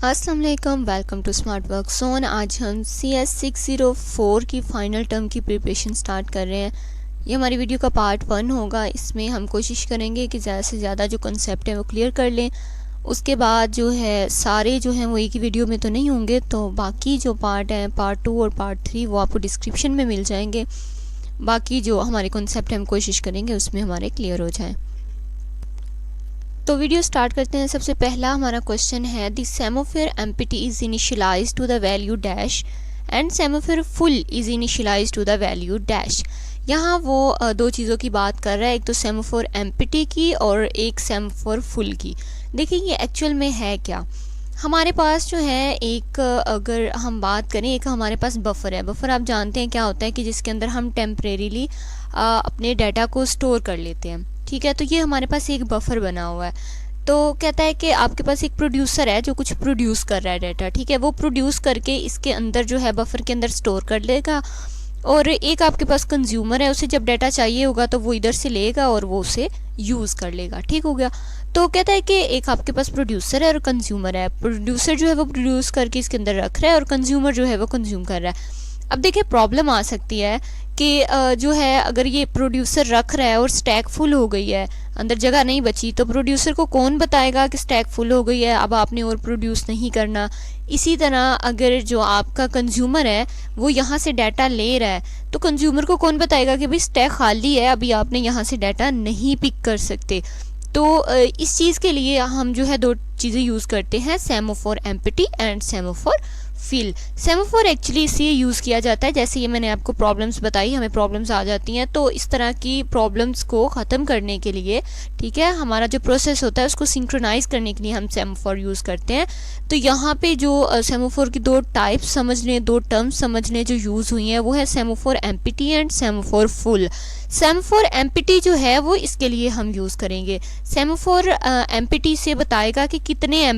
अस्सलाम वालेकुम, welcome to smart work zone. आज हम CS 604 की फ़ाइनल टर्म की प्रिपरेशन स्टार्ट कर रहे हैं। ये हमारी वीडियो का पार्ट 1 होगा। इसमें हम कोशिश करेंगे कि ज़्यादा से ज़्यादा जो कंसेप्ट है वो क्लियर कर लें। उसके बाद जो है सारे जो हैं वो एक ही वीडियो में तो नहीं होंगे, तो बाकी जो पार्ट हैं पार्ट 2 और पार्ट 3 वो आपको डिस्क्रिप्शन में मिल जाएंगे। बाकी जो हमारे कंसेप्ट हम कोशिश करेंगे उसमें हमारे क्लियर हो जाएँ। तो वीडियो स्टार्ट करते हैं। सबसे पहला हमारा क्वेश्चन है, the semaphore empty is initialised to the value dash and semaphore full is initialised to the value dash. यहाँ वो दो चीज़ों की बात कर रहा है, एक तो सेमोफोर एम्प्टी की और एक सेमोफोर फुल की। देखिए ये एक्चुअल में है क्या। हमारे पास जो है एक अगर हम बात करें, एक हमारे पास बफर है। बफर आप जानते हैं क्या होता है कि जिसके अंदर हम टेम्परेरीली अपने डाटा को स्टोर कर लेते हैं। ठीक है, तो ये हमारे पास एक बफर बना हुआ है। तो कहता है कि आपके पास एक प्रोड्यूसर है जो कुछ प्रोड्यूस कर रहा है डाटा। ठीक है, वो प्रोड्यूस करके इसके अंदर जो है बफर के अंदर स्टोर कर लेगा, और एक आपके पास कंज्यूमर है, उसे जब डाटा चाहिए होगा तो वो इधर से लेगा और वो उसे यूज़ कर लेगा। ठीक हो गया। तो कहता है कि एक आपके पास प्रोड्यूसर है और कंज्यूमर है। प्रोड्यूसर जो है वो प्रोड्यूस करके इसके अंदर रख रहा है और कंज्यूमर जो है वो कंज्यूम कर रहा है। अब देखिए प्रॉब्लम आ सकती है कि जो है अगर ये प्रोड्यूसर रख रहा है और स्टैक फुल हो गई है, अंदर जगह नहीं बची, तो प्रोड्यूसर को कौन बताएगा कि स्टैक फुल हो गई है, अब आपने और प्रोड्यूस नहीं करना। इसी तरह अगर जो आपका कंज्यूमर है वो यहाँ से डाटा ले रहा है, तो कंज्यूमर को कौन बताएगा कि भाई स्टैक खाली है, अभी आपने यहाँ से डाटा नहीं पिक कर सकते। तो इस चीज़ के लिए हम जो है दो चीज़ें यूज़ करते हैं, सेमोफोर एम्प्टी एंड सेमोफोर फिल। सेमोफोर एक्चुअली इसलिए यूज़ किया जाता है, जैसे ये मैंने आपको प्रॉब्लम्स बताई, हमें प्रॉब्लम्स आ जाती हैं, तो इस तरह की प्रॉब्लम्स को ख़त्म करने के लिए, ठीक है, हमारा जो प्रोसेस होता है उसको सिंक्रोनाइज़ करने के लिए हम सेमोफोर यूज़ करते हैं। तो यहाँ पे जो सेमोफोर की दो टाइप्स समझ लें, दो टर्म्स समझ लें जो यूज़ हुई हैं, वो है सेमोफोर एम्प्टी एंड सेमोफोर फुल। सेमोफोर एम्प्टी जो है वो इसके लिए हम यूज़ करेंगे। सेमोफोर एम्प्टी से बताएगा कि कितने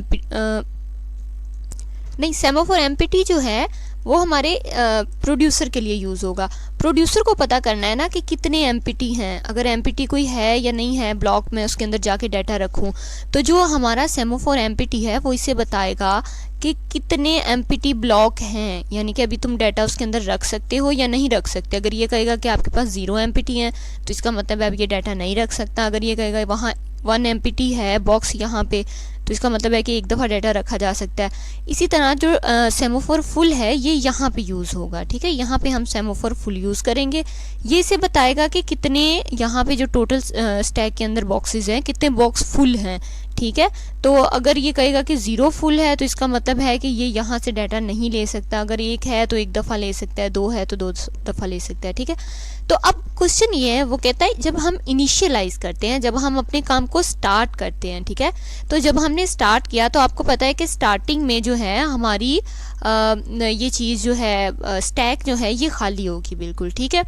नहीं, सेमोफोर एम्प्टी जो है वो हमारे प्रोड्यूसर के लिए यूज़ होगा। प्रोड्यूसर को पता करना है ना कि कितने एम्प्टी हैं, अगर एम्प्टी कोई है या नहीं है ब्लॉक में, उसके अंदर जाके डाटा रखूं। तो जो हमारा सेमोफोर एम्प्टी है वो इसे बताएगा कि कितने एम्प्टी ब्लॉक हैं, यानी कि अभी तुम डाटा उसके अंदर रख सकते हो या नहीं रख सकते। अगर ये कहेगा कि आपके पास 0 एम्प्टी हैं तो इसका मतलब है अब ये डाटा नहीं रख सकता। अगर ये कहेगा वहाँ 1 एम्प्टी है बॉक्स यहाँ पे, तो इसका मतलब है कि एक दफ़ा डाटा रखा जा सकता है। इसी तरह जो सेमोफोर फुल है ये यहाँ पे यूज़ होगा। ठीक है, यहाँ पे हम सेमोफोर फुल यूज़ करेंगे। ये इसे बताएगा कि कितने यहाँ पे जो टोटल स्टैक के अंदर बॉक्सेस हैं, कितने बॉक्स फुल हैं। ठीक है, तो अगर ये कहेगा कि 0 फुल है तो इसका मतलब है कि ये यहाँ से डाटा नहीं ले सकता। अगर 1 है तो 1 दफ़ा ले सकता है, 2 है तो 2 दफ़ा ले सकता है। ठीक है, तो अब क्वेश्चन ये है, वो कहता है जब हम इनिशियलाइज करते हैं, जब हम अपने काम को स्टार्ट करते हैं, ठीक है, तो जब हमने स्टार्ट किया तो आपको पता है कि स्टार्टिंग में जो है हमारी ये चीज़ जो है स्टैक जो है ये खाली होगी बिल्कुल। ठीक है,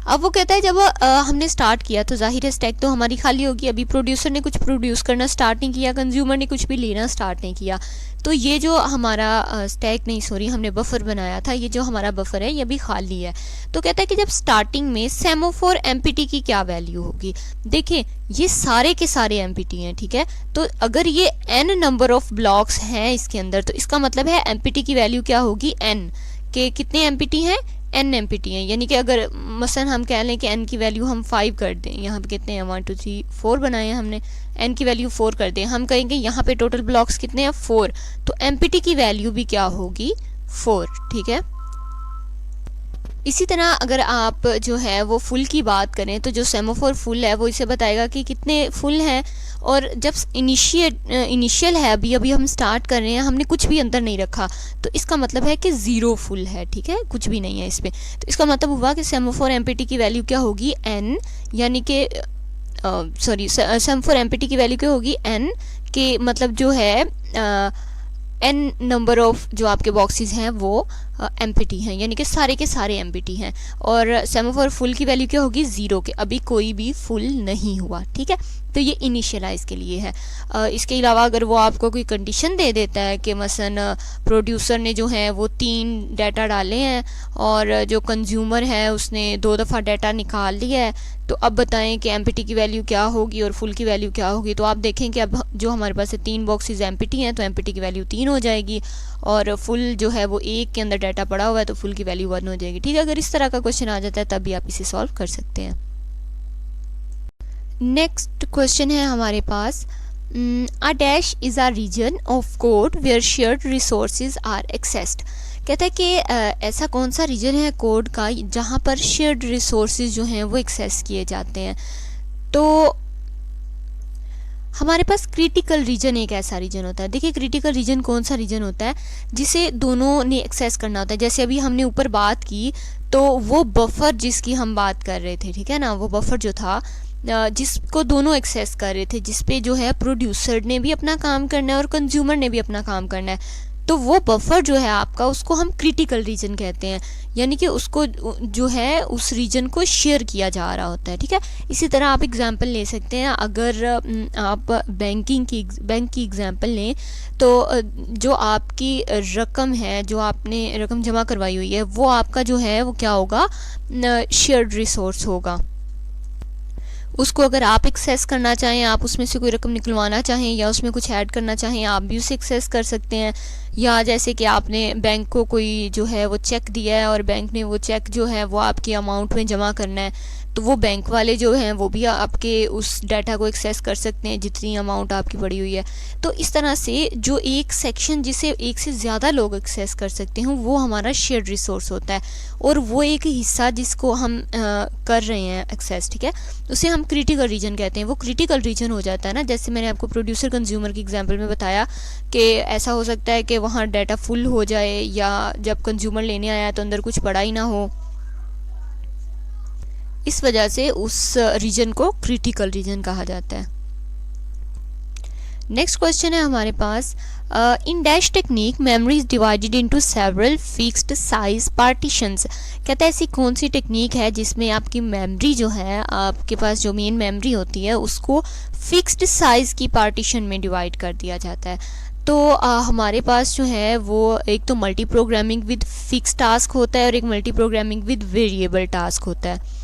अब वो कहता है जब हमने स्टार्ट किया तो जाहिर है स्टैक तो हमारी खाली होगी। अभी प्रोड्यूसर ने कुछ प्रोड्यूस करना स्टार्ट नहीं किया, कंज्यूमर ने कुछ भी लेना स्टार्ट नहीं किया, तो ये जो हमारा स्टैक नहीं, सॉरी, हमने बफर बनाया था, ये जो हमारा बफर है ये भी खाली है। तो कहता है कि जब स्टार्टिंग में सेमोफोर एम्प्टी की क्या वैल्यू होगी। देखिए ये सारे के सारे एम्प्टी हैं। ठीक है, तो अगर ये n नंबर ऑफ ब्लॉक्स हैं इसके अंदर, तो इसका मतलब है एम्प्टी की वैल्यू क्या होगी, n के कितने एम्प्टी हैं, n एम्प्टी हैं। यानी कि अगर मसलन हम कह लें कि n की वैल्यू हम 5 कर दें, यहाँ पे कितने हैं 1 2 3 4 बनाए हैं हमने, n की वैल्यू 4 कर दें, हम कहेंगे यहाँ पे टोटल ब्लॉक्स कितने हैं 4, तो एम्प्टी की वैल्यू भी क्या होगी 4। ठीक है, इसी तरह अगर आप जो है वो फुल की बात करें तो जो सेमोफोर फुल है वो इसे बताएगा कि कितने फुल हैं, और जब इनिशियल है, अभी अभी हम स्टार्ट कर रहे हैं, हमने कुछ भी अंदर नहीं रखा, तो इसका मतलब है कि 0 फुल है। ठीक है, कुछ भी नहीं है इसमें, तो इसका मतलब हुआ कि सेमोफोर एम्प्टी की वैल्यू क्या होगी n, यानी कि सॉरी, सेमोफोर एम्प्टी की वैल्यू क्या होगी n, के मतलब जो है n नंबर ऑफ जो आपके बॉक्सेस हैं वो एम्प्टी हैं, यानी कि सारे के सारे एम्प्टी हैं। और सेमाफोर फुल की वैल्यू क्या होगी, 0 के, अभी कोई भी फुल नहीं हुआ, ठीक है। तो ये इनिशियलाइज के लिए है। इसके अलावा अगर वो आपको कोई कंडीशन दे देता है कि मसलन प्रोड्यूसर ने जो है वो 3 डाटा डाले हैं और जो कंज्यूमर है उसने 2 दफ़ा डाटा निकाल लिया है, तो अब बताएं कि एम्प्टी की वैल्यू क्या होगी और फुल की वैल्यू क्या होगी। तो आप देखें कि अब जो हमारे पास 3 बॉक्सेस एम्प्टी हैं तो एम्प्टी की वैल्यू 3 हो जाएगी, और फुल जो है वो 1 के अंदर डाटा पड़ा हुआ है तो फुल की वैल्यू 1 हो जाएगी, ठीक है। अगर इस तरह का क्वेश्चन आ जाता है तब भी आप इसे सॉल्व कर सकते हैं। नेक्स्ट क्वेश्चन है हमारे पास, a dash is a region of code where shared resources are accessed. कहता है कि ऐसा कौन सा रीजन है कोड का जहाँ पर शेयर्ड रिसोर्सेज जो हैं वो एक्सेस किए जाते हैं। तो हमारे पास क्रिटिकल रीजन एक ऐसा रीजन होता है। देखिए क्रिटिकल रीजन कौन सा रीजन होता है, जिसे दोनों ने एक्सेस करना होता है। जैसे अभी हमने ऊपर बात की तो वो बफर जिसकी हम बात कर रहे थे, ठीक है ना, वो बफर जो था जिसको दोनों एक्सेस कर रहे थे, जिस पे जो है प्रोड्यूसर ने भी अपना काम करना है और कंज्यूमर ने भी अपना काम करना है, तो वो बफर जो है आपका उसको हम क्रिटिकल रीजन कहते हैं, यानी कि उसको जो है उस रीजन को शेयर किया जा रहा होता है, ठीक है। इसी तरह आप एग्जांपल ले सकते हैं, अगर आप बैंक की एग्जांपल लें तो जो आपकी रकम है, जो आपने रकम जमा करवाई हुई है, वो आपका जो है वो क्या होगा, शेयर्ड रिसोर्स होगा। उसको अगर आप एक्सेस करना चाहें, आप उसमें से कोई रकम निकलवाना चाहें या उसमें कुछ ऐड करना चाहें, आप भी उसे एक्सेस कर सकते हैं। या जैसे कि आपने बैंक को कोई जो है वो चेक दिया है और बैंक ने वो चेक जो है वो आपकी अमाउंट में जमा करना है, तो वो बैंक वाले जो हैं वो भी आपके उस डाटा को एक्सेस कर सकते हैं जितनी अमाउंट आपकी पड़ी हुई है। तो इस तरह से जो एक सेक्शन जिसे एक से ज़्यादा लोग एक्सेस कर सकते हैं वो हमारा शेयर्ड रिसोर्स होता है, और वो एक हिस्सा जिसको हम कर रहे हैं एक्सेस, ठीक है, उसे हम क्रिटिकल रीजन कहते हैं। वो क्रिटिकल रीजन हो जाता है ना, जैसे मैंने आपको प्रोड्यूसर कंज्यूमर की एग्जांपल में बताया कि ऐसा हो सकता है कि वहाँ डाटा फुल हो जाए या जब कंज्यूमर लेने आया तो अंदर कुछ पड़ा ही ना हो, इस वजह से उस रीजन को क्रिटिकल रीजन कहा जाता है। नेक्स्ट क्वेश्चन है हमारे पास, in dash technique memory is divided into several fixed size partitions. कहता है ऐसी कौन सी टेक्निक है जिसमें आपकी मेमोरी जो है, आपके पास जो मेन मेमोरी होती है उसको फिक्स्ड साइज की पार्टीशन में डिवाइड कर दिया जाता है। तो हमारे पास जो है वो एक तो multi programming with fix task होता है और एक multi programming with variable task होता है।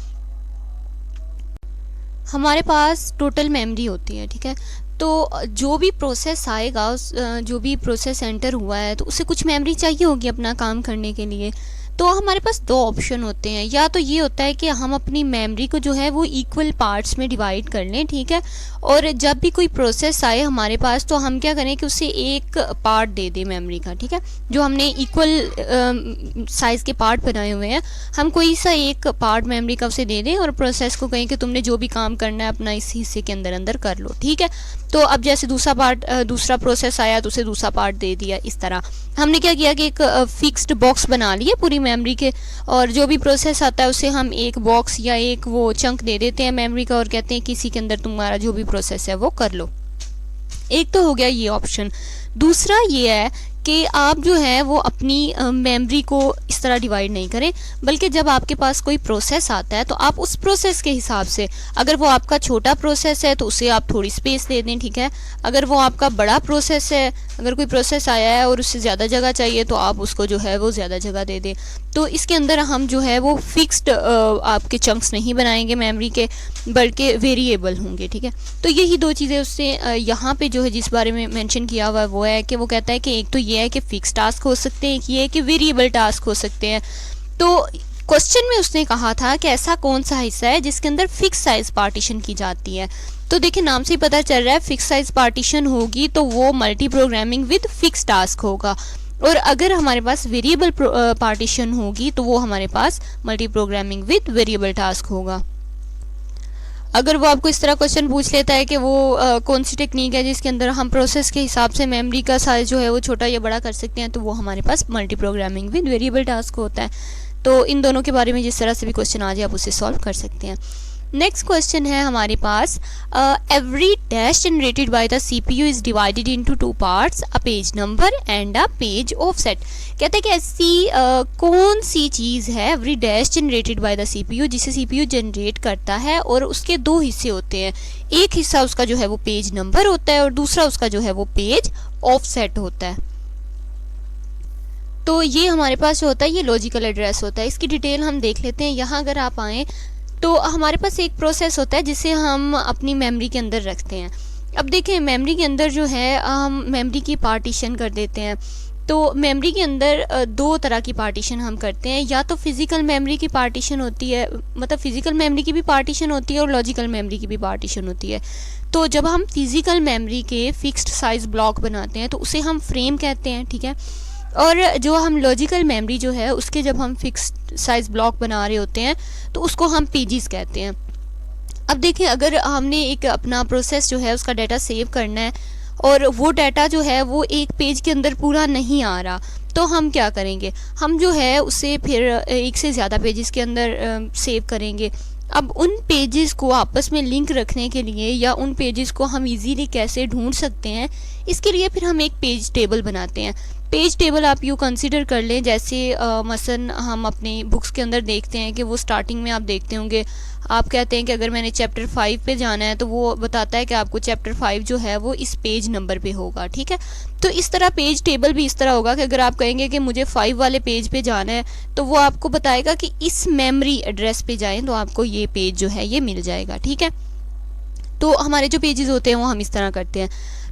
हमारे पास टोटल मेमोरी होती है, ठीक है, तो जो भी प्रोसेस आएगा जो भी प्रोसेस एंटर हुआ है तो उसे कुछ मेमोरी चाहिए होगी अपना काम करने के लिए। तो हमारे पास 2 ऑप्शन होते हैं, या तो ये होता है कि हम अपनी मेमोरी को जो है वो इक्वल पार्ट्स में डिवाइड कर लें, ठीक है, और जब भी कोई प्रोसेस आए हमारे पास तो हम क्या करें कि उसे एक पार्ट दे दें मेमोरी का, ठीक है, जो हमने इक्वल साइज़ के पार्ट बनाए हुए हैं, हम कोई सा एक पार्ट मेमोरी का उसे दे दें और प्रोसेस को कहें कि तुमने जो भी काम करना है अपना इस हिस्से के अंदर अंदर कर लो, ठीक है। तो अब जैसे दूसरा प्रोसेस आया तो उसे दूसरा पार्ट दे दिया। इस तरह हमने क्या किया कि एक फिक्स्ड बॉक्स बना लिए पूरी मेमोरी के, और जो भी प्रोसेस आता है उसे हम एक बॉक्स या एक वो चंक दे देते हैं मेमोरी का और कहते हैं कि इसी के अंदर तुम्हारा जो भी प्रोसेस है वो कर लो। एक तो हो गया ये ऑप्शन। दूसरा ये है कि आप जो है वो अपनी मेमोरी को इस तरह डिवाइड नहीं करें, बल्कि जब आपके पास कोई प्रोसेस आता है तो आप उस प्रोसेस के हिसाब से, अगर वो आपका छोटा प्रोसेस है तो उसे आप थोड़ी स्पेस दे दें, ठीक है। अगर वो आपका बड़ा प्रोसेस है, अगर कोई प्रोसेस आया है और उससे ज़्यादा जगह चाहिए तो आप उसको जो है वो ज़्यादा जगह दे दें। तो इसके अंदर हम जो है वो फिक्स्ड आपके चंक्स नहीं बनाएंगे मेमोरी के, बल्कि वेरिएबल होंगे, ठीक है। तो यही 2 चीज़ें उससे यहाँ पे जो है जिस बारे में मेंशन किया हुआ है वो है कि वो कहता है कि एक तो ये है कि फिक्स टास्क हो सकते हैं, एक ये है कि वेरिएबल टास्क हो सकते हैं। तो क्वेश्चन में उसने कहा था कि ऐसा कौन सा हिस्सा है जिसके अंदर फिक्स साइज पार्टीशन की जाती है। तो देखिए नाम से ही पता चल रहा है फिक्स साइज पार्टीशन होगी तो वो multi programming with fix task होगा, और अगर हमारे पास वेरिएबल पार्टीशन होगी तो वो हमारे पास multi programming with variable task होगा। अगर वो आपको इस तरह क्वेश्चन पूछ लेता है कि वो कौन सी टेक्निक है जिसके अंदर हम प्रोसेस के हिसाब से मेमोरी का साइज जो है वो छोटा या बड़ा कर सकते हैं, तो वो हमारे पास multi programming with variable task होता है। तो इन दोनों के बारे में जिस तरह से भी क्वेश्चन आ जाए आप उसे सॉल्व कर सकते हैं। नेक्स्ट क्वेश्चन है हमारे पास, every dash generated by the CPU is divided into two parts, a page number and a page offset. कहते हैं कि ऐसी कौन सी चीज़ है every dash generated by the CPU, जिसे सीपीयू जनरेट करता है और उसके दो हिस्से होते हैं, एक हिस्सा उसका जो है वो पेज नंबर होता है और दूसरा उसका जो है वो पेज ऑफसेट होता है। तो ये हमारे पास जो होता है ये लॉजिकल एड्रेस होता है। इसकी डिटेल हम देख लेते हैं। यहाँ अगर आप आएँ तो हमारे पास एक प्रोसेस होता है जिसे हम अपनी मेमोरी के अंदर रखते हैं। अब देखें मेमोरी के अंदर जो है हम मेमोरी की पार्टीशन कर देते हैं। तो मेमोरी के अंदर दो तरह की पार्टीशन हम करते हैं, या तो फिज़िकल मेमोरी की पार्टीशन होती है, मतलब फिज़िकल मेमोरी की भी पार्टीशन होती है और लॉजिकल मेमोरी की भी पार्टीशन होती है। तो जब हम फिज़िकल मेमोरी के फिक्स्ड साइज़ ब्लॉक बनाते हैं तो उसे हम फ्रेम कहते हैं, ठीक है। और जो हम लॉजिकल मेमोरी जो है उसके जब हम फिक्स्ड साइज़ ब्लॉक बना रहे होते हैं तो उसको हम पेजेस कहते हैं। अब देखिए अगर हमने एक अपना प्रोसेस जो है उसका डाटा सेव करना है और वो डाटा जो है वो एक पेज के अंदर पूरा नहीं आ रहा, तो हम क्या करेंगे, हम जो है उसे फिर एक से ज़्यादा पेजेस के अंदर सेव करेंगे। अब उन पेजेस को आपस में लिंक रखने के लिए या उन पेजेस को हम इजीली कैसे ढूंढ सकते हैं, इसके लिए फिर हम एक पेज टेबल बनाते हैं। पेज टेबल आप यूँ कंसिडर कर लें जैसे मसलन हम अपनी बुक्स के अंदर देखते हैं कि वो स्टार्टिंग में आप देखते होंगे, आप कहते हैं कि अगर मैंने चैप्टर 5 पे जाना है तो वो बताता है कि आपको चैप्टर 5 जो है वो इस पेज नंबर पे होगा, ठीक है। तो इस तरह पेज टेबल भी इस तरह होगा कि अगर आप कहेंगे कि मुझे 5 वाले पेज पे जाना है तो वो आपको बताएगा कि इस मेमोरी एड्रेस पे जाएं तो आपको ये पेज जो है ये मिल जाएगा, ठीक है। तो हमारे जो पेजेस होते हैं वो हम इस तरह करते हैं,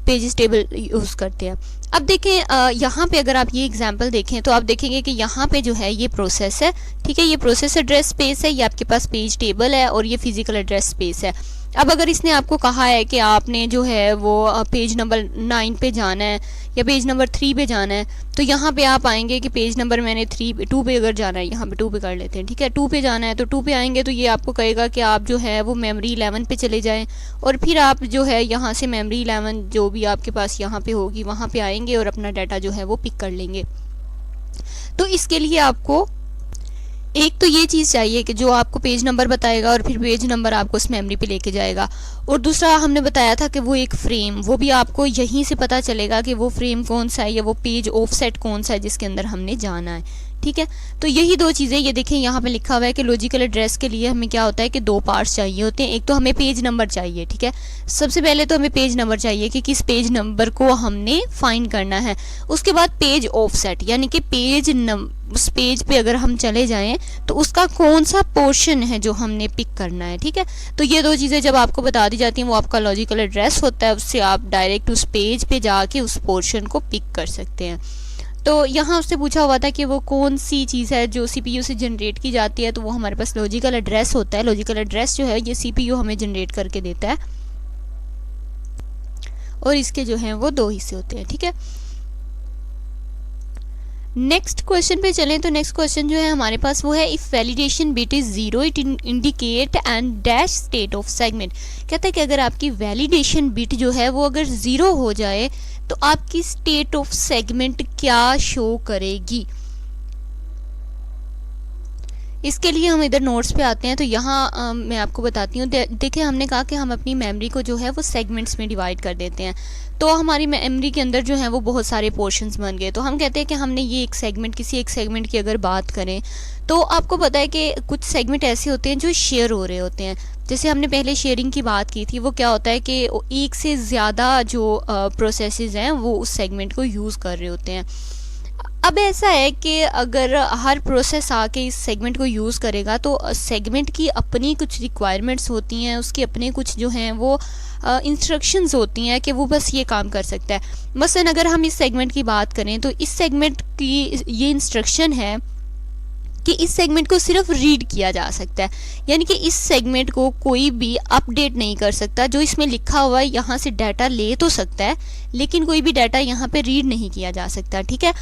पेजेस टेबल यूज़ करते हैं। अब देखें यहाँ पे अगर आप ये एग्जांपल देखें तो आप देखेंगे कि यहाँ पे जो है ये प्रोसेस है, ठीक है। ये प्रोसेस एड्रेस स्पेस है, ये आपके पास पेज टेबल है और ये फिजिकल एड्रेस स्पेस है। अब अगर इसने आपको कहा है कि आपने जो है वो पेज नंबर 9 पे जाना है या पेज नंबर 3 पे जाना है, तो यहाँ पे आप आएंगे कि पेज नंबर मैंने 2 पे अगर जाना है, यहाँ पे 2 पे कर लेते हैं, ठीक है। 2 पे जाना है तो 2 पे आएंगे तो ये आपको कहेगा कि आप जो है वो मेमोरी 11 पे चले जाएं और फिर आप जो है यहाँ से मेमोरी 11 जो भी आपके पास यहाँ पे होगी वहाँ पे आएंगे और अपना डाटा जो है वो पिक कर लेंगे। तो इसके लिए आपको एक तो ये चीज़ चाहिए कि जो आपको पेज नंबर बताएगा और फिर पेज नंबर आपको उस मेमोरी पे लेके जाएगा, और दूसरा हमने बताया था कि वो एक फ्रेम, वो भी आपको यहीं से पता चलेगा कि वो फ्रेम कौन सा है या वो पेज ऑफसेट कौन सा है जिसके अंदर हमने जाना है, ठीक है। तो यही दो चीज़ें, ये देखें यहाँ पे लिखा हुआ है कि लॉजिकल एड्रेस के लिए हमें क्या होता है कि दो पार्ट्स चाहिए होते हैं। एक तो हमें पेज नंबर चाहिए, ठीक है। सबसे पहले तो हमें पेज नंबर चाहिए कि किस पेज नंबर को हमने फाइंड करना है। उसके बाद पेज ऑफसेट, यानी कि उस पेज पे अगर हम चले जाएं तो उसका कौन सा पोर्शन है जो हमने पिक करना है, ठीक है। तो ये दो चीज़ें जब आपको बता दी जाती हैं वो आपका लॉजिकल एड्रेस होता है, उससे आप डायरेक्ट उस पेज पे जाके उस पोर्शन को पिक कर सकते हैं। तो यहाँ उससे पूछा हुआ था कि वो कौन सी चीज़ है जो सीपीयू से जनरेट की जाती है, तो वो हमारे पास लॉजिकल एड्रेस होता है। लॉजिकल एड्रेस जो है ये सीपीयू हमें जनरेट करके देता है और इसके जो हैं वो दो हिस्से होते हैं, ठीक है। नेक्स्ट क्वेश्चन पे चलें तो नेक्स्ट क्वेश्चन जो है हमारे पास वो है, if validation bit is zero it indicate and dash state of segment. कहता है कि अगर आपकी वैलिडेशन बिट जो है वो अगर ज़ीरो हो जाए तो आपकी स्टेट ऑफ सेगमेंट क्या शो करेगी। इसके लिए हम इधर नोट्स पे आते हैं। तो यहाँ मैं आपको बताती हूँ। देखिए हमने कहा कि हम अपनी मेमोरी को जो है वो सेगमेंट्स में डिवाइड कर देते हैं। तो हमारी मेमोरी के अंदर जो है वो बहुत सारे पोर्शंस बन गए। तो हम कहते हैं कि हमने ये एक सेगमेंट, किसी एक सेगमेंट की अगर बात करें तो आपको पता है कि कुछ सेगमेंट ऐसे होते हैं जो शेयर हो रहे होते हैं। जैसे हमने पहले शेयरिंग की बात की थी, वो क्या होता है कि एक से ज़्यादा जो प्रोसेसेस हैं वो उस सेगमेंट को यूज़ कर रहे होते हैं। अब ऐसा है कि अगर हर प्रोसेस आके इस सेगमेंट को यूज़ करेगा तो सेगमेंट की अपनी कुछ रिक्वायरमेंट्स होती हैं, उसके अपने कुछ जो हैं वो इंस्ट्रक्शंस होती हैं कि वो बस ये काम कर सकता है। मसलन अगर हम इस सेगमेंट की बात करें तो इस सेगमेंट की ये इंस्ट्रक्शन है कि इस सेगमेंट को सिर्फ रीड किया जा सकता है, यानी कि इस सेगमेंट को कोई भी अपडेट नहीं कर सकता। जो इसमें लिखा हुआ है यहाँ से डाटा ले तो सकता है लेकिन कोई भी डाटा यहाँ पे रीड नहीं किया जा सकता, ठीक है।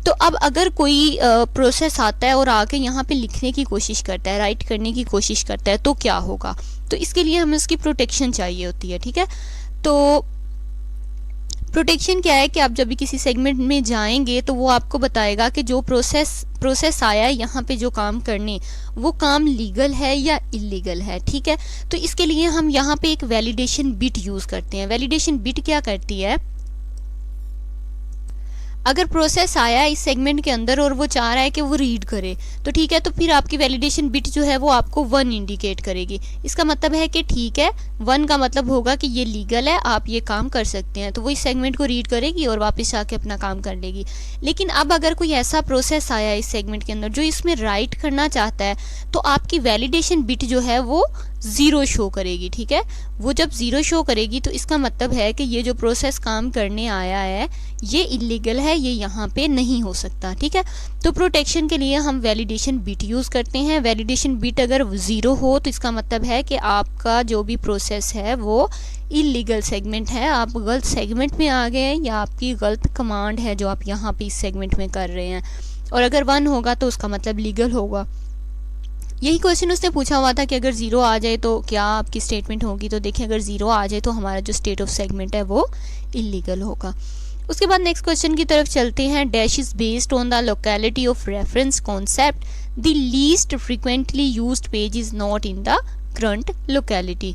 तो अब अगर कोई प्रोसेस आता है और आके यहाँ पे लिखने की कोशिश करता है, राइट करने की कोशिश करता है, तो क्या होगा। तो इसके लिए हमें उसकी प्रोटेक्शन चाहिए होती है, ठीक है। तो प्रोटेक्शन क्या है कि आप जब भी किसी सेगमेंट में जाएंगे तो वो आपको बताएगा कि जो प्रोसेस प्रोसेस आया है यहाँ पे जो काम करने, वो काम लीगल है या इलीगल है, ठीक है। तो इसके लिए हम यहाँ पे एक वैलिडेशन बिट यूज़ करते हैं। वैलिडेशन बिट क्या करती है, अगर प्रोसेस आया इस सेगमेंट के अंदर और वो चाह रहा है कि वो रीड करे, तो ठीक है, तो फिर आपकी वैलिडेशन बिट जो है वो आपको 1 इंडिकेट करेगी। इसका मतलब है कि ठीक है, 1 का मतलब होगा कि ये लीगल है, आप ये काम कर सकते हैं, तो वो इस सेगमेंट को रीड करेगी और वापस आके अपना काम कर लेगी। लेकिन अब अगर कोई ऐसा प्रोसेस आया इस सेगमेंट के अंदर जो इसमें राइट करना चाहता है, तो आपकी वैलिडेशन बिट जो है वो 0 शो करेगी, ठीक है। वो जब 0 शो करेगी तो इसका मतलब है कि ये जो प्रोसेस काम करने आया है ये इलीगल है, ये यहाँ पे नहीं हो सकता, ठीक है। तो प्रोटेक्शन के लिए हम वैलिडेशन बिट यूज़ करते हैं। वैलिडेशन बिट अगर 0 हो तो इसका मतलब है कि आपका जो भी प्रोसेस है वो इलीगल सेगमेंट है, आप गलत सेगमेंट में आ गए हैं, या आपकी गलत कमांड है जो आप यहाँ पे इस सेगमेंट में कर रहे हैं। और अगर 1 होगा तो उसका मतलब लीगल होगा। यही क्वेश्चन उसने पूछा हुआ था कि अगर 0 आ जाए तो क्या आपकी स्टेटमेंट होगी। तो देखिए, अगर 0 आ जाए तो हमारा जो स्टेट ऑफ सेगमेंट है वो इलीगल होगा। उसके बाद नेक्स्ट क्वेश्चन की तरफ चलते हैं। Dash is based on the locality of reference concept, the least frequently used page is not in the current locality.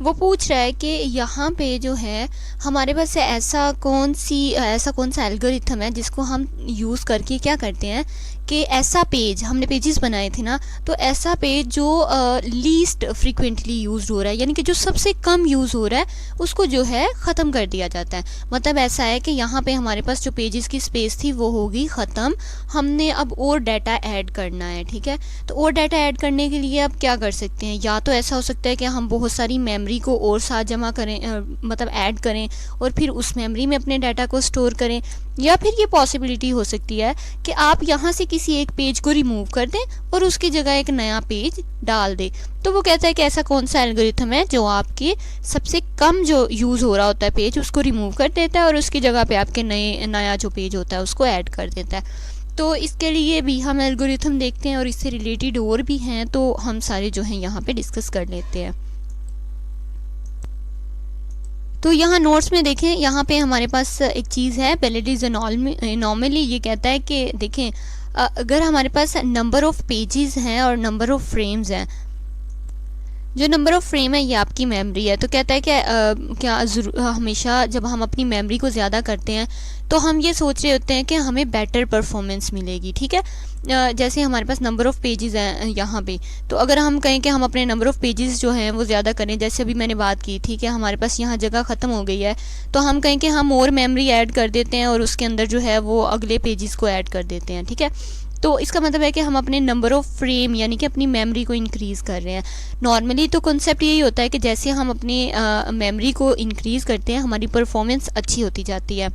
वो पूछ रहा है कि यहाँ पे जो है हमारे पास ऐसा कौन सा एल्गोरिथम है जिसको हम यूज़ करके क्या करते हैं कि ऐसा पेज, हमने पेजेस बनाए थे ना, तो ऐसा पेज जो लीस्ट फ्रीक्वेंटली यूज़ हो रहा है, यानी कि जो सबसे कम यूज़ हो रहा है, उसको जो है ख़त्म कर दिया जाता है। मतलब ऐसा है कि यहाँ पे हमारे पास जो पेजेस की स्पेस थी वो होगी ख़त्म, हमने अब और डाटा ऐड करना है, ठीक है। तो और डाटा ऐड करने के लिए अब क्या कर सकते हैं, या तो ऐसा हो सकता है कि हम बहुत सारी मेमोरी को और साथ जमा करें, मतलब ऐड करें और फिर उस मेमोरी में अपने डाटा को स्टोर करें, या फिर ये पॉसिबिलिटी हो सकती है कि आप यहाँ से किसी एक पेज को रिमूव कर दें और उसकी जगह एक नया पेज डाल दें। तो वो कहता है कि ऐसा कौन सा एल्गोरिथम है जो आपके सबसे कम जो यूज़ हो रहा होता है पेज उसको रिमूव कर देता है और उसकी जगह पे आपके नया जो पेज होता है उसको ऐड कर देता है। तो इसके लिए भी हम एल्गोरिथम देखते हैं और इससे रिलेटेड और भी हैं, तो हम सारे जो हैं यहाँ पे डिस्कस कर लेते हैं। तो यहाँ नोट्स में देखें, यहाँ पे हमारे पास एक चीज़ है, वैलिड इज एनॉमली। ये कहता है कि देखें, अगर हमारे पास नंबर ऑफ़ पेजेस हैं और नंबर ऑफ़ फ्रेम्स हैं, जो नंबर ऑफ़ फ्रेम है ये आपकी मेमोरी है। तो कहता है कि क्या हमेशा जब हम अपनी मेमोरी को ज़्यादा करते हैं तो हम ये सोच रहे होते हैं कि हमें बेटर परफॉर्मेंस मिलेगी, ठीक है। जैसे हमारे पास नंबर ऑफ़ पेजेस हैं यहाँ पे, तो अगर हम कहें कि हम अपने नंबर ऑफ़ पेजेस जो हैं वो ज़्यादा करें, जैसे अभी मैंने बात की थी कि हमारे पास यहाँ जगह ख़त्म हो गई है, तो हम कहें कि हम और मेमोरी ऐड कर देते हैं और उसके अंदर जो है वो अगले पेजेस को ऐड कर देते हैं, ठीक है। तो इसका मतलब है कि हम अपने नंबर ऑफ़ फ्रेम यानी कि अपनी मेमोरी को इंक्रीज़ कर रहे हैं। नॉर्मली तो कॉन्सेप्ट यही होता है कि जैसे हम अपनी मेमोरी को इंक्रीज़ करते हैं हमारी परफॉर्मेंस अच्छी होती जाती है,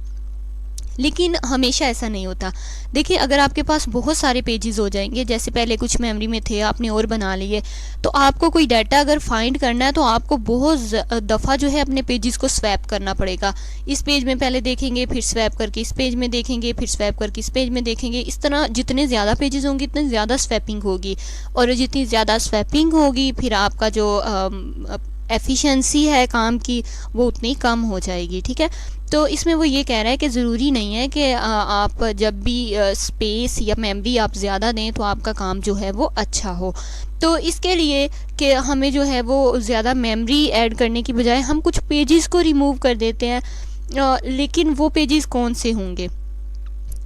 लेकिन हमेशा ऐसा नहीं होता। देखिए, अगर आपके पास बहुत सारे पेजेस हो जाएंगे, जैसे पहले कुछ मेमोरी में थे आपने और बना लिए, तो आपको कोई डाटा अगर फाइंड करना है तो आपको बहुत दफ़ा जो है अपने पेजेस को स्वैप करना पड़ेगा। इस पेज में पहले देखेंगे, फिर स्वैप करके इस पेज में देखेंगे, फिर स्वैप करके इस पेज में देखेंगे। इस तरह जितने ज़्यादा पेजेस होंगे इतनी ज़्यादा स्वैपिंग होगी, और जितनी ज़्यादा स्वैपिंग होगी फिर आपका जो एफिशिएंसी है काम की वो उतनी कम हो जाएगी, ठीक है। तो इसमें वो ये कह रहा है कि ज़रूरी नहीं है कि आप जब भी स्पेस या मेमोरी आप ज़्यादा दें तो आपका काम जो है वो अच्छा हो। तो इसके लिए कि हमें जो है वो ज़्यादा मेमोरी ऐड करने की बजाय हम कुछ पेजेस को रिमूव कर देते हैं, लेकिन वो पेजेस कौन से होंगे,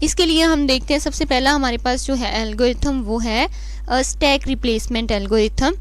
इसके लिए हम देखते हैं। सबसे पहला हमारे पास जो है एल्गोरिथम वो है स्टैक रिप्लेसमेंट एल्गोरिथम।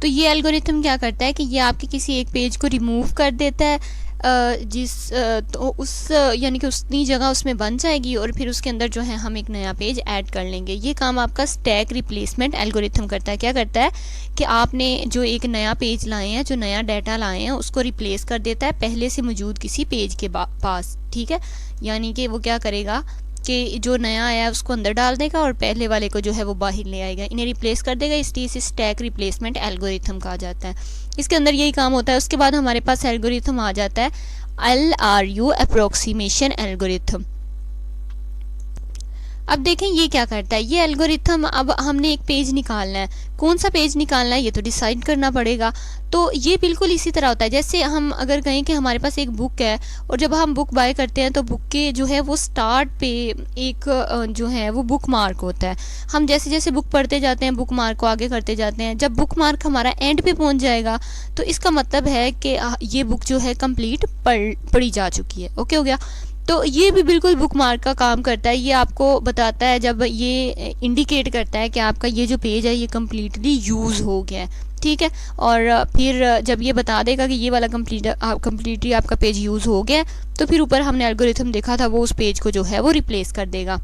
तो ये एल्गोरिथम क्या करता है कि ये आपके किसी एक पेज को रिमूव कर देता है, तो उस यानी कि उतनी जगह उसमें बन जाएगी और फिर उसके अंदर जो है हम एक नया पेज ऐड कर लेंगे। ये काम आपका स्टैक रिप्लेसमेंट एल्गोरिथम करता है। क्या करता है कि आपने जो एक नया पेज लाए हैं, जो नया डाटा लाए हैं, उसको रिप्लेस कर देता है पहले से मौजूद किसी पेज के पास, ठीक है। यानी कि वो क्या करेगा कि जो नया आया है उसको अंदर डाल देगा और पहले वाले को जो है वो बाहर ले आएगा, इन्हें रिप्लेस कर देगा। इसलिए इसे स्टैक रिप्लेसमेंट एल्गोरिथम कहा जाता है। इसके अंदर यही काम होता है। उसके बाद हमारे पास एल्गोरिथम आ जाता है LRU अप्रोक्सीमेशन एल्गोरिथम। अब देखें ये क्या करता है, ये एल्गोरिथम, अब हमने एक पेज निकालना है, कौन सा पेज निकालना है ये तो डिसाइड करना पड़ेगा। तो ये बिल्कुल इसी तरह होता है जैसे हम अगर कहें कि हमारे पास एक बुक है और जब हम बुक बाय करते हैं तो बुक के जो है वो स्टार्ट पे एक जो है वो बुक मार्क होता है। हम जैसे जैसे बुक पढ़ते जाते हैं बुक मार्क को आगे करते जाते हैं, जब बुक मार्क हमारा एंड पे पहुंच जाएगा तो इसका मतलब है कि ये बुक जो है कंप्लीट पढ़ी जा चुकी है। ओके हो गया। तो ये भी बिल्कुल बुक मार्क का काम करता है, ये आपको बताता है, जब ये इंडिकेट करता है कि आपका ये जो पेज है ये कम्प्लीटली यूज़ हो गया है, ठीक है। और फिर जब ये बता देगा कि ये वाला कम्प्लीटली आपका पेज यूज़ हो गया है तो फिर ऊपर हमने एल्गोरिथम देखा था वो उस पेज को जो है वो रिप्लेस कर देगा।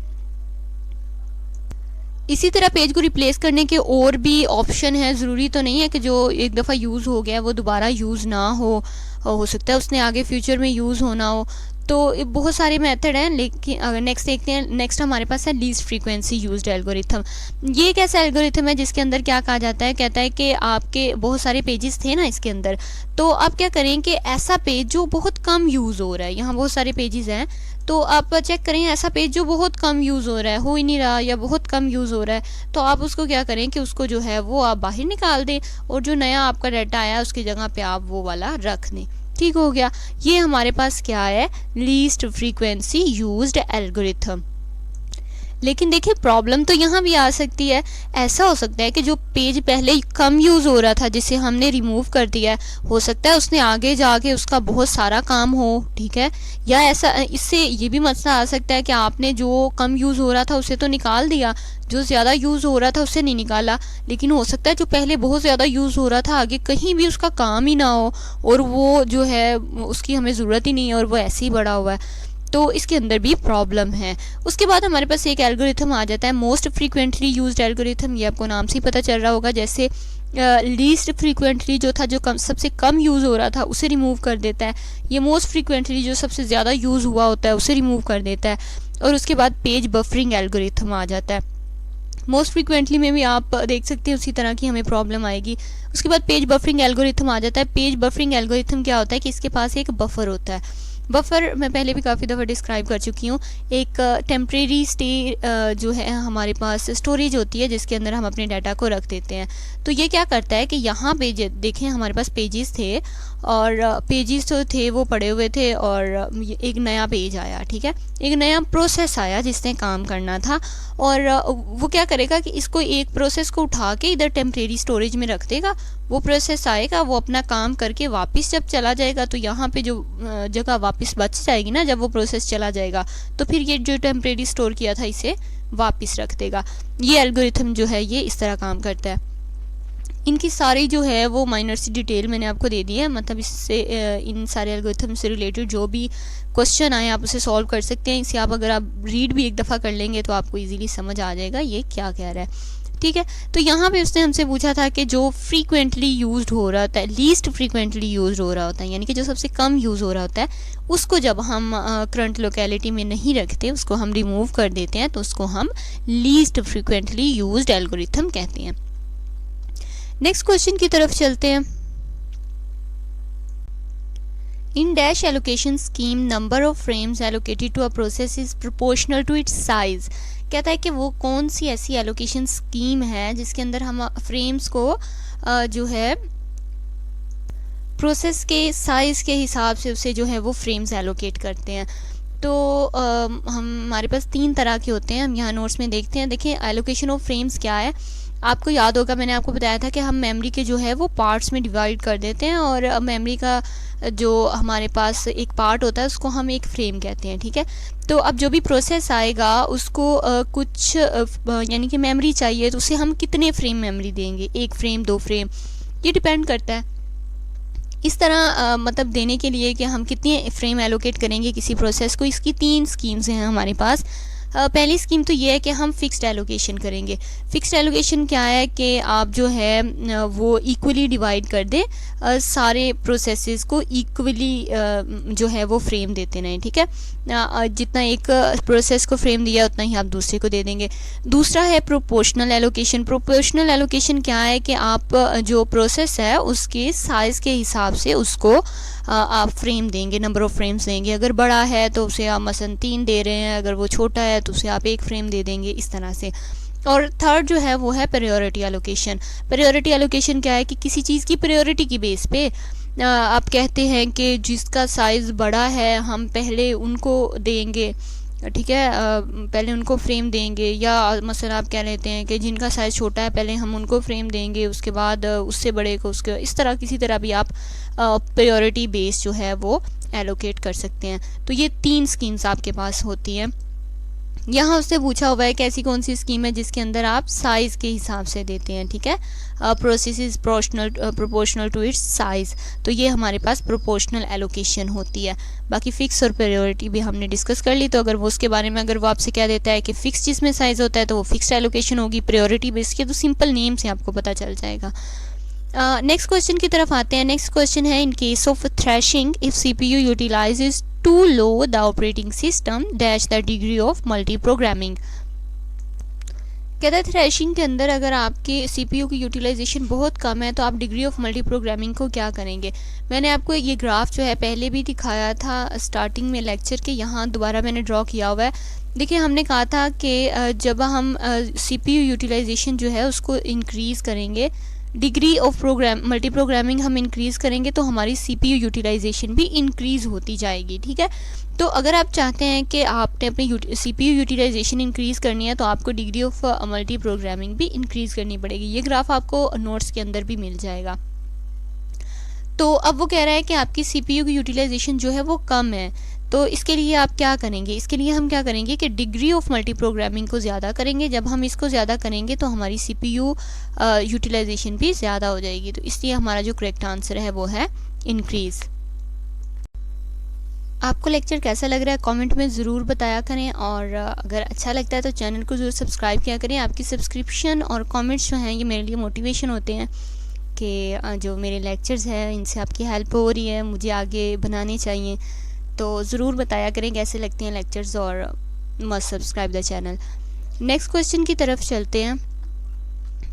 इसी तरह पेज को रिप्लेस करने के और भी ऑप्शन है, ज़रूरी तो नहीं है कि जो एक दफ़ा यूज़ हो गया है वो दोबारा यूज़ ना हो सकता है उसने आगे फ्यूचर में यूज़ होना हो। तो बहुत सारे मेथड हैं, लेकिन अगर नेक्स्ट देखते हैं, नेक्स्ट हमारे पास है लीस्ट फ्रीक्वेंसी यूज्ड एल्गोरिथम। ये एक ऐसा एल्गोरिथम है जिसके अंदर क्या कहा जाता है, कहता है कि आपके बहुत सारे पेजेस थे ना इसके अंदर, तो आप क्या करें कि ऐसा पेज जो बहुत कम यूज़ हो रहा है, यहाँ बहुत सारे पेजेस हैं तो आप चेक करें ऐसा पेज जो बहुत कम यूज़ हो रहा है, हो ही नहीं रहा या बहुत कम यूज़ हो रहा है, तो आप उसको क्या करें कि उसको जो है वो आप बाहर निकाल दें और जो नया आपका डाटा आया उसकी जगह पे आप वो वाला रख दें। ठीक हो गया। ये हमारे पास क्या है, लीस्ट फ्रीक्वेंसी यूज्ड एल्गोरिथम। लेकिन देखिए प्रॉब्लम तो यहाँ भी आ सकती है, ऐसा हो सकता है कि जो पेज पहले कम यूज़ हो रहा था जिसे हमने रिमूव कर दिया है, हो सकता है उसने आगे जाके उसका बहुत सारा काम हो, ठीक है। या ऐसा इससे ये भी मसला आ सकता है कि आपने जो कम यूज़ हो रहा था उसे तो निकाल दिया, जो ज़्यादा यूज़ हो रहा था उससे नहीं निकाला, लेकिन हो सकता है जो पहले बहुत ज़्यादा यूज़ हो रहा था आगे कहीं भी उसका काम ही ना हो और वो जो है उसकी हमें ज़रूरत ही नहीं है और वो ऐसे ही बड़ा हुआ है, तो इसके अंदर भी प्रॉब्लम है। उसके बाद हमारे पास एक एल्गोरिथम आ जाता है मोस्ट फ्रीक्वेंटली यूज्ड एल्गोरिथम। ये आपको नाम से ही पता चल रहा होगा, जैसे लीस्ट फ्रीक्वेंटली जो था, जो सबसे कम यूज़ हो रहा था उसे रिमूव कर देता है। ये मोस्ट फ्रीक्वेंटली जो सबसे ज़्यादा यूज़ हुआ होता है उसे रिमूव कर देता है। और उसके बाद पेज बफरिंग एल्गोरिथम आ जाता है। मोस्ट फ्रीक्वेंटली में भी आप देख सकते हैं उसी तरह की हमें प्रॉब्लम आएगी। उसके बाद पेज बफरिंग एल्गोरिथम आ जाता है। पेज बफरिंग एल्गोरिथम क्या होता है कि इसके पास एक बफर होता है। बफर मैं पहले भी काफ़ी दफ़ा डिस्क्राइब कर चुकी हूँ। एक टेम्प्रेरी जो है हमारे पास स्टोरेज होती है जिसके अंदर हम अपने डाटा को रख देते हैं। तो ये क्या करता है कि यहाँ पे देखें हमारे पास पेजेस थे और पेजेस तो थे वो पड़े हुए थे और एक नया पेज आया, ठीक है, एक नया प्रोसेस आया जिसने काम करना था और वो क्या करेगा कि इसको एक प्रोसेस को उठा के इधर टेम्प्रेरी स्टोरेज में रख देगा। वो प्रोसेस आएगा, वो अपना काम करके वापस जब चला जाएगा तो यहाँ पे जो जगह वापस बच जाएगी ना, जब वो प्रोसेस चला जाएगा तो फिर ये जो टेम्प्रेरी स्टोर किया था इसे वापस रख देगा। ये एल्गोरिथम जो है ये इस तरह काम करता है। इनकी सारी जो है वो माइनर सी डिटेल मैंने आपको दे दी है, मतलब इससे इन सारे एल्गोरिथम से रिलेटेड जो भी क्वेश्चन आए आप उसे सॉल्व कर सकते हैं। इसे आप अगर आप रीड भी एक दफ़ा कर लेंगे तो आपको इजीली समझ आ जाएगा ये क्या कह रहा है, ठीक है। तो यहाँ पे उसने हमसे पूछा था कि जो फ्रीक्वेंटली यूज्ड हो रहा होता है, लीस्ट फ्रीक्वेंटली यूज्ड हो रहा होता है, यानी कि जो सबसे कम यूज़ हो रहा होता है उसको जब हम करंट लोकेलिटी में नहीं रखते, उसको हम रिमूव कर देते हैं, तो उसको हम लीस्ट फ्रीक्वेंटली यूज्ड एल्गोरिथम कहते हैं। नेक्स्ट क्वेश्चन की तरफ चलते हैं। In dash allocation scheme number of frames allocated to a process is proportional to its size. कहता है कि वो कौन सी ऐसी एलोकेशन स्कीम है जिसके अंदर हम फ्रेम्स को जो है प्रोसेस के साइज़ के हिसाब से उसे जो है वो फ्रेम्स एलोकेट करते हैं। तो हमारे पास 3 तरह के होते हैं, हम यहाँ नोट्स में देखते हैं। देखिए एलोकेशन ऑफ फ्रेम्स क्या है, आपको याद होगा मैंने आपको बताया था कि हम मेमोरी के जो है वो पार्ट्स में डिवाइड कर देते हैं और मेमोरी का जो हमारे पास एक पार्ट होता है उसको हम एक फ्रेम कहते हैं, ठीक है। तो अब जो भी प्रोसेस आएगा उसको कुछ यानी कि मेमोरी चाहिए, तो उसे हम कितने फ्रेम मेमोरी देंगे, 1 फ्रेम 2 फ्रेम, ये डिपेंड करता है। इस तरह मतलब देने के लिए कि हम कितने फ्रेम एलोकेट करेंगे किसी प्रोसेस को, इसकी 3 स्कीम्स हैं हमारे पास। पहली स्कीम तो ये है कि हम फिक्स्ड एलोकेशन करेंगे। फिक्स्ड एलोकेशन क्या है कि आप जो है वो इक्वली डिवाइड कर दें, सारे प्रोसेसेस को इक्वली जो है वो फ्रेम देते रहें, ठीक है। जितना एक प्रोसेस को फ्रेम दिया उतना ही आप दूसरे को दे देंगे। दूसरा है प्रोपोर्शनल एलोकेशन। प्रोपोर्शनल एलोकेशन क्या है कि आप जो प्रोसेस है उसके साइज़ के हिसाब से उसको आप फ्रेम देंगे, नंबर ऑफ़ फ्रेम्स देंगे। अगर बड़ा है तो उसे आप मसलन 3 दे रहे हैं, अगर वो छोटा है तो उसे आप 1 फ्रेम दे देंगे, इस तरह से। और थर्ड जो है वो है प्रायोरिटी एलोकेशन। प्रायोरिटी एलोकेशन क्या है कि किसी चीज़ की प्रायोरिटी की बेस पे आप कहते हैं कि जिसका साइज़ बड़ा है हम पहले उनको देंगे, ठीक है, पहले उनको फ्रेम देंगे। या मसलन आप क्या लेते हैं कि जिनका साइज़ छोटा है पहले हम उनको फ्रेम देंगे, उसके बाद उससे बड़े को उसके, इस तरह किसी तरह भी आप प्रायोरिटी बेस जो है वो एलोकेट कर सकते हैं। तो ये 3 स्कीम्स आपके पास होती हैं। यहाँ उससे पूछा हुआ है कि ऐसी कौन सी स्कीम है जिसके अंदर आप साइज़ के हिसाब से देते हैं, ठीक है। Process is proportional to its size, तो ये हमारे पास प्रोपोर्शनल एलोकेशन होती है। बाकी फ़िक्स और प्रायोरिटी भी हमने डिस्कस कर ली, तो अगर वो उसके बारे में अगर वो आपसे कह देता है कि फ़िक्स जिसमें साइज़ होता है तो वो फिक्स्ड एलोकेशन होगी, प्रायोरिटी बेस की तो सिंपल नेम से आपको पता चल जाएगा। नेक्स्ट क्वेश्चन की तरफ आते हैं। नेक्स्ट क्वेश्चन है, in case of thrashing if CPU utilises to low the operating system dash the degree of multi programming. कहता है थ्रैशिंग के अंदर अगर आपके CPU की यूटिलाइजेशन बहुत कम है तो आप डिग्री ऑफ मल्टी प्रोग्रामिंग को क्या करेंगे। मैंने आपको ये ग्राफ जो है पहले भी दिखाया था स्टार्टिंग में लेक्चर के, यहाँ दोबारा मैंने ड्रॉ किया हुआ है। देखिए हमने कहा था कि जब हम CPU यूटिलाइजेशन जो है उसको इंक्रीज़ करेंगे, डिग्री ऑफ मल्टी प्रोग्रामिंग हम इंक्रीज़ करेंगे तो हमारी CPU यूटिलाइजेशन भी इंक्रीज़ होती जाएगी, ठीक है। तो अगर आप चाहते हैं कि आपने अपनी CPU यूटिलाइजेशन इंक्रीज़ करनी है तो आपको डिग्री ऑफ मल्टी प्रोग्रामिंग भी इंक्रीज़ करनी पड़ेगी। ये ग्राफ आपको नोट्स के अंदर भी मिल जाएगा। तो अब वो कह रहा है कि आपकी CPU की यूटिलाइजेशन जो है वो कम है, तो इसके लिए आप क्या करेंगे। इसके लिए हम क्या करेंगे कि डिग्री ऑफ मल्टी प्रोग्रामिंग को ज़्यादा करेंगे। जब हम इसको ज़्यादा करेंगे तो हमारी CPU यूटिलाइजेशन भी ज़्यादा हो जाएगी। तो इसलिए हमारा जो करेक्ट आंसर है वो है इंक्रीज़। आपको लेक्चर कैसा लग रहा है कमेंट में ज़रूर बताया करें, और अगर अच्छा लगता है तो चैनल को ज़रूर सब्सक्राइब किया करें। आपकी सब्सक्रिप्शन और कमेंट्स जो हैं ये मेरे लिए मोटिवेशन होते हैं कि जो मेरे लेक्चर्स हैं इनसे आपकी हेल्प हो रही है, मुझे आगे बनाने चाहिए। तो ज़रूर बताया करें कैसे लगते हैं लेक्चर्स, और must subscribe the channel. Next question की तरफ चलते हैं।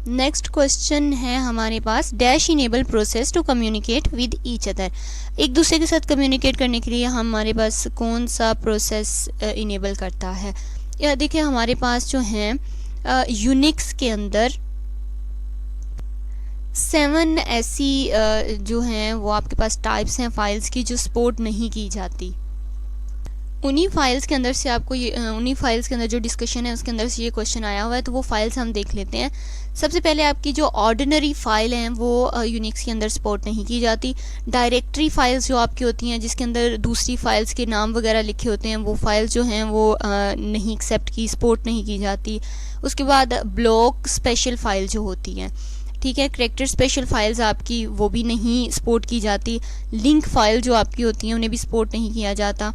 नेक्स्ट क्वेश्चन है हमारे पास, dash enable process to communicate with each other. एक दूसरे के साथ कम्युनिकेट करने के लिए हमारे पास कौन सा प्रोसेस इनेबल करता है। या देखिए हमारे पास जो है यूनिक्स के अंदर 7 ऐसी जो हैं वो आपके पास टाइप्स हैं फाइल्स की जो सपोर्ट नहीं की जाती। उन्हीं फाइल्स के अंदर से आपको ये उन्हीं फाइल्स के अंदर जो डिस्कशन है उसके अंदर से ये क्वेश्चन आया हुआ है, तो वो फाइल्स हम देख लेते हैं। सबसे पहले आपकी जो ऑर्डिनरी फाइल हैं वो यूनिक्स के अंदर सपोर्ट नहीं की जाती। डायरेक्टरी फाइल्स जो आपकी होती हैं जिसके अंदर दूसरी फाइल्स के नाम वगैरह लिखे होते हैं, वो फाइल्स जो हैं वो नहीं एक्सेप्ट की, सपोर्ट नहीं की जाती। उसके बाद ब्लॉक स्पेशल फाइल जो होती हैं, ठीक है, करैक्टर स्पेशल फाइल्स आपकी वो भी नहीं सपोर्ट की जाती। लिंक फाइल जो आपकी होती हैं उन्हें भी सपोर्ट नहीं किया जाता।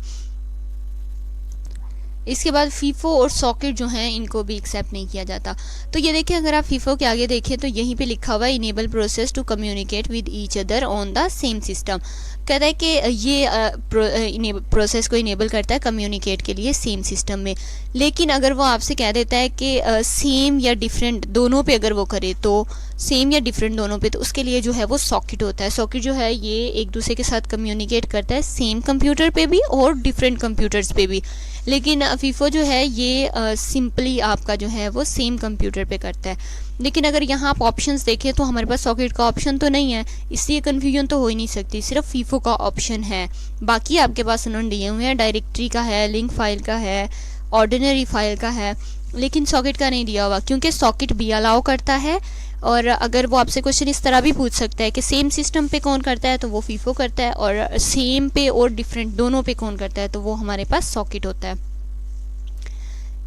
इसके बाद फीफो और सॉकेट जो हैं इनको भी एक्सेप्ट नहीं किया जाता। तो ये देखिए अगर आप फीफो के आगे देखें तो यहीं पे लिखा हुआ है enable process to communicate with each other on the same system. कहता है कि ये प्रोसेस को इनेबल करता है कम्युनिकेट के लिए सेम सिस्टम में। लेकिन अगर वो आपसे कह देता है कि सेम या डिफरेंट दोनों पे अगर वो करे, तो सेम या डिफरेंट दोनों पे, तो उसके लिए जो है वो सॉकेट होता है। सॉकेट जो है ये एक दूसरे के साथ कम्युनिकेट करता है सेम कंप्यूटर पे भी और डिफरेंट कंप्यूटर्स पे भी। लेकिन फीफो जो है ये सिंपली आपका जो है वो सेम कंप्यूटर पे करता है। लेकिन अगर यहाँ आप ऑप्शंस देखें तो हमारे पास सॉकेट का ऑप्शन तो नहीं है, इसलिए कन्फ्यूजन तो हो ही नहीं सकती, सिर्फ फीफो का ऑप्शन है। बाकी आपके पास उन्होंने दिए हुए हैं, डायरेक्टरी का है, लिंक फाइल का है, ऑर्डिनरी फाइल का है, लेकिन सॉकेट का नहीं दिया हुआ, क्योंकि सॉकेट भी अलाउ करता है। और अगर वो आपसे क्वेश्चन इस तरह भी पूछ सकता है कि सेम सिस्टम पे कौन करता है, तो वो फीफो करता है, और सेम पे और डिफरेंट दोनों पे कौन करता है, तो वो हमारे पास सॉकेट होता है।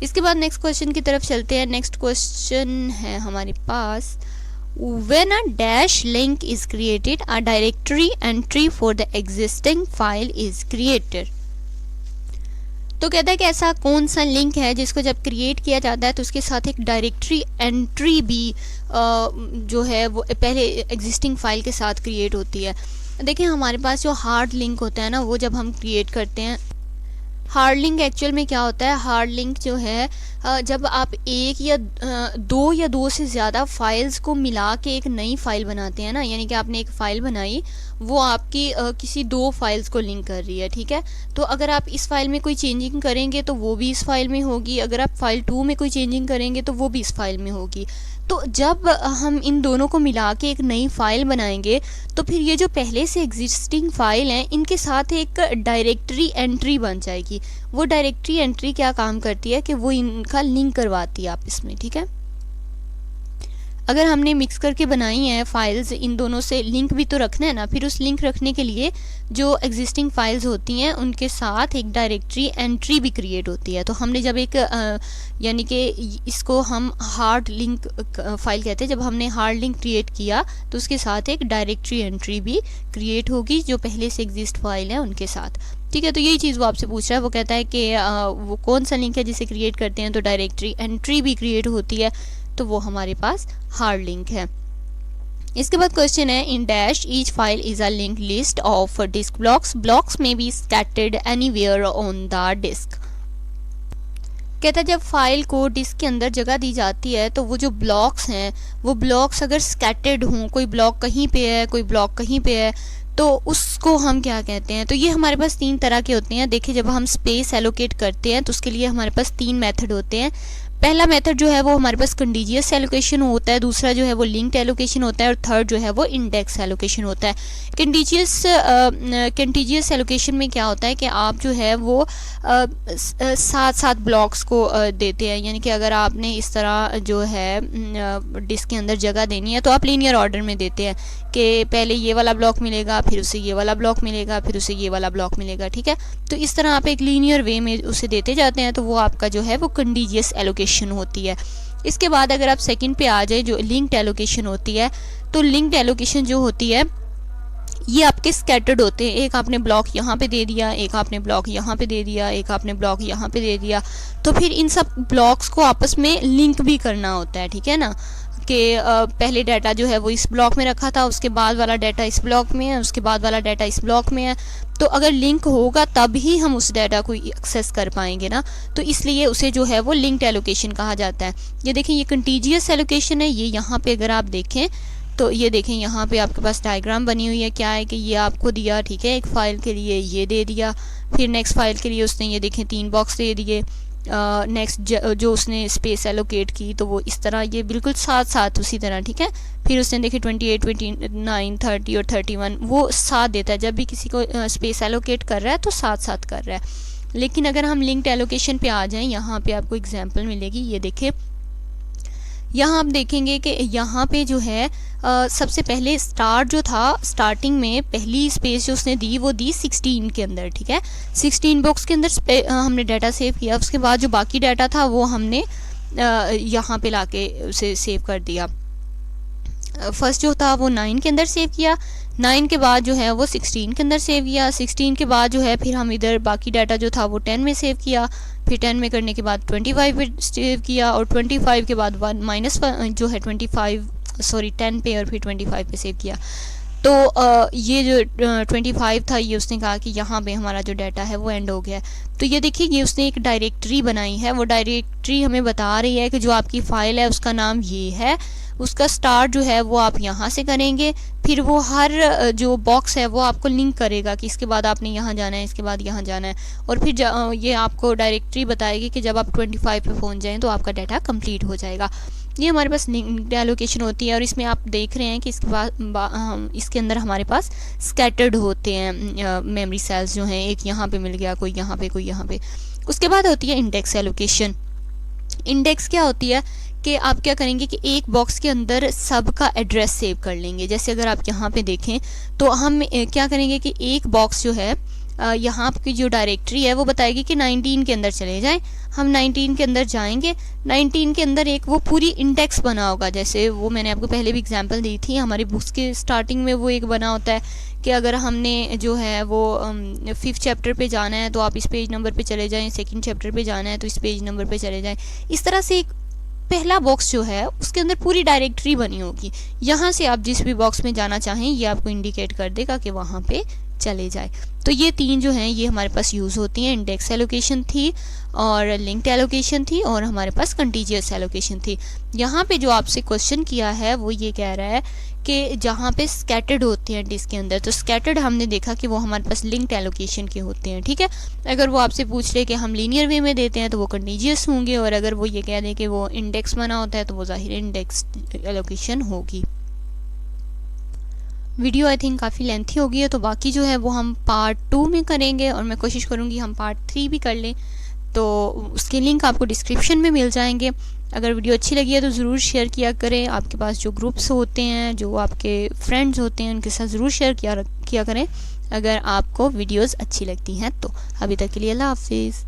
इसके बाद नेक्स्ट क्वेश्चन की तरफ चलते हैं। नेक्स्ट क्वेश्चन है हमारे पास, when a dash link is created a directory entry for the existing file is created. तो कहता है कि ऐसा कौन सा लिंक है जिसको जब क्रिएट किया जाता है तो उसके साथ एक डायरेक्टरी एंट्री भी जो है वो पहले एग्जिस्टिंग फाइल के साथ क्रिएट होती है। देखिए हमारे पास जो हार्ड लिंक होता है ना, वो जब हम क्रिएट करते हैं, हार्ड लिंक एक्चुअल में क्या होता है, हार्ड लिंक जो है जब आप एक या दो से ज़्यादा फाइल्स को मिला के एक नई फाइल बनाते हैं ना, यानी कि आपने एक फ़ाइल बनाई वो आपकी किसी दो फाइल्स को लिंक कर रही है, ठीक है। तो अगर आप इस फाइल में कोई चेंजिंग करेंगे तो वो भी इस फाइल में होगी, अगर आप फाइल 2 में कोई चेंजिंग करेंगे तो वो भी इस फाइल में होगी। तो जब हम इन दोनों को मिला के एक नई फाइल बनाएंगे तो फिर ये जो पहले से एग्जिस्टिंग फाइल हैं इनके साथ एक डायरेक्टरी एंट्री बन जाएगी। वो डायरेक्टरी एंट्री क्या काम करती है कि वो इनका लिंक करवाती है आपस में, ठीक है। अगर हमने मिक्स करके बनाई है फाइल्स, इन दोनों से लिंक भी तो रखना है ना, फिर उस लिंक रखने के लिए जो एग्जिस्टिंग फाइल्स होती हैं उनके साथ एक डायरेक्टरी एंट्री भी क्रिएट होती है। तो हमने जब एक यानी कि इसको हम हार्ड लिंक फाइल कहते हैं, जब हमने हार्ड लिंक क्रिएट किया तो उसके साथ एक डायरेक्टरी एंट्री भी क्रिएट होगी जो पहले से एग्जिस्ट फाइल है उनके साथ, ठीक है। तो यही चीज़ वो आपसे पूछ रहा है, वो कहता है कि वो कौन सा लिंक है जिसे क्रिएट करते हैं तो डायरेक्टरी एंट्री भी क्रिएट होती है, तो वो हमारे पास हार्ड लिंक है। इसके बाद क्वेश्चन है in dash each file is a link list of disk blocks may be scattered anywhere on the disk. कहता है जब फाइल को डिस्क के अंदर जगह दी जाती है तो वो जो ब्लॉक्स हैं वो ब्लॉक्स अगर स्कैटर्ड हों, कोई ब्लॉक कहीं पे है कोई ब्लॉक कहीं पे है, तो उसको हम क्या कहते हैं। तो ये हमारे पास 3 तरह के होते हैं। देखिए जब हम स्पेस एलोकेट करते हैं तो उसके लिए हमारे पास 3 मेथड होते हैं। पहला मेथड जो है वो हमारे पास कंटीजियस एलोकेशन होता है, दूसरा जो है वो लिंक्ड एलोकेशन होता है और थर्ड जो है वो इंडेक्स एलोकेशन होता है। कंटीजियस एलोकेशन में क्या होता है कि आप जो है वो साथ ब्लॉक्स को देते हैं, यानी कि अगर आपने इस तरह जो है डिस्क के अंदर जगह देनी है तो आप लीनियर ऑर्डर में देते हैं कि पहले ये वाला ब्लॉक मिलेगा, फिर उसे ये वाला ब्लॉक मिलेगा, फिर उसे ये वाला ब्लॉक मिलेगा, ठीक है। तो इस तरह आप एक लीनियर वे में उसे देते जाते हैं, तो वो आपका जो है वो कंटीजियस एलोकेशन होती है। इसके बाद अगर आप सेकंड पे आ जाए जो लिंक्ड एलोकेशन होती है, तो लिंक्ड एलोकेशन जो होती है ये आपके स्कैटर्ड होते हैं। एक आपने ब्लॉक यहाँ पे दे दिया, एक आपने ब्लॉक यहाँ पे दे दिया, एक आपने ब्लॉक यहाँ पे दे दिया, तो फिर इन सब ब्लॉक्स को आपस में लिंक भी करना होता है, ठीक है ना। कि पहले डाटा जो है वो इस ब्लॉक में रखा था, उसके बाद वाला डाटा इस ब्लॉक में है, उसके बाद वाला डाटा इस ब्लॉक में है, तो अगर लिंक होगा तब ही हम उस डाटा को एक्सेस कर पाएंगे ना, तो इसलिए उसे जो है वो लिंक्ड एलोकेशन कहा जाता है। ये देखें ये कंटीजियस एलोकेशन है, ये यहाँ पे अगर आप देखें तो ये देखें यहाँ पे आपके पास डायग्राम बनी हुई है। क्या है कि ये आपको दिया, ठीक है, एक फ़ाइल के लिए ये दे दिया, फिर नेक्स्ट फाइल के लिए उसने ये देखें 3 बॉक्स दे दिए, नेक्स्ट जो उसने स्पेस एलोकेट की तो वो इस तरह ये बिल्कुल साथ उसी तरह, ठीक है। फिर उसने देखे 28, 29, 30 और 31 वो साथ देता है। जब भी किसी को स्पेस एलोकेट कर रहा है तो साथ कर रहा है। लेकिन अगर हम लिंक्ड एलोकेशन पे आ जाएं, यहाँ पे आपको एग्जांपल मिलेगी। ये देखें यहाँ आप देखेंगे कि यहाँ पे जो है सबसे पहले स्टार्ट जो था, स्टार्टिंग में पहली स्पेस जो उसने दी वो दी 16 के अंदर, ठीक है। 16 बॉक्स के अंदर हमने डाटा सेव किया, उसके बाद जो बाकी डाटा था वो हमने यहाँ पे लाके उसे सेव कर दिया। फर्स्ट जो था वो 9 के अंदर सेव किया, 9 के बाद जो है वो 16 के अंदर सेव किया, 16 के बाद जो है फिर हम इधर बाकी डाटा जो था वो 10 में सेव किया, फिर 10 में करने के बाद 25 पे सेव किया और 25 के बाद माइनस जो है 10 पे और फिर 25 पे सेव किया। तो ये जो 25 था ये उसने कहा कि यहाँ पे हमारा जो डाटा है वो एंड हो गया है। तो ये देखिए ये उसने एक डायरेक्टरी बनाई है, वो डायरेक्टरी हमें बता रही है कि जो आपकी फ़ाइल है उसका नाम ये है, उसका स्टार्ट जो है वो आप यहाँ से करेंगे, फिर वो हर जो बॉक्स है वो आपको लिंक करेगा कि इसके बाद आपने यहाँ जाना है, इसके बाद यहाँ जाना है, और फिर ये आपको डायरेक्टरी बताएगी कि जब आप 25 पे पहुँच जाएँ तो आपका डाटा कंप्लीट हो जाएगा। ये हमारे पास लिंक्ड एलोकेशन होती है और इसमें आप देख रहे हैं कि इसके बाद इसके अंदर हमारे पास स्कैटर्ड होते हैं मेमोरी सेल्स जो हैं, एक यहाँ पे मिल गया, कोई यहाँ पे, कोई यहाँ पे। उसके बाद होती है इंडेक्स एलोकेशन। इंडेक्स क्या होती है कि आप क्या करेंगे कि एक बॉक्स के अंदर सब का एड्रेस सेव कर लेंगे। जैसे अगर आप यहाँ पे देखें तो हम क्या करेंगे कि एक बॉक्स जो है यहाँ की जो डायरेक्टरी है वो बताएगी कि 19 के अंदर चले जाएं। हम 19 के अंदर जाएंगे, 19 के अंदर एक वो पूरी इंडेक्स बना होगा, जैसे वो मैंने आपको पहले भी एग्जांपल दी थी, हमारी बुक्स के स्टार्टिंग में वो एक बना होता है कि अगर हमने जो है वो 5th चैप्टर पे जाना है तो आप इस पेज नंबर पे चले जाएं, 2nd चैप्टर पे जाना है तो इस पेज नंबर पे चले जाएं। इस तरह से एक पहला बॉक्स जो है उसके अंदर पूरी डायरेक्टरी बनी होगी, यहाँ से आप जिस भी बॉक्स में जाना चाहें ये आपको इंडिकेट कर देगा कि वहाँ पे चले जाए। तो ये 3 जो हैं ये हमारे पास यूज़ होती हैं, इंडेक्स एलोकेशन थी और लिंक्ड एलोकेशन थी और हमारे पास कंटीजियस एलोकेशन थी। यहाँ पे जो आपसे क्वेश्चन किया है वो ये कह रहा है कि जहाँ पे स्कैटर्ड होते हैं डिस्क के अंदर, तो स्कैटर्ड हमने देखा कि वो हमारे पास लिंक्ड एलोकेशन के होते हैं, ठीक है। अगर वो आपसे पूछ ले कि हम लीनियर वे में देते हैं तो वो कंटीजियस होंगे, और अगर वो ये कह दें कि वो इंडेक्स बना होता है तो वो ज़ाहिर इंडेक्स एलोकेशन होगी। वीडियो आई थिंक काफ़ी लेंथी हो गई है, तो बाकी जो है वो हम पार्ट 2 में करेंगे, और मैं कोशिश करूँगी हम पार्ट 3 भी कर लें, तो उसके लिंक आपको डिस्क्रिप्शन में मिल जाएंगे। अगर वीडियो अच्छी लगी है तो ज़रूर शेयर किया करें, आपके पास जो ग्रुप्स होते हैं, जो आपके फ्रेंड्स होते हैं, उनके साथ ज़रूर शेयर किया करें अगर आपको वीडियोस अच्छी लगती हैं तो। अभी तक के लिए अल्लाह हाफिज़।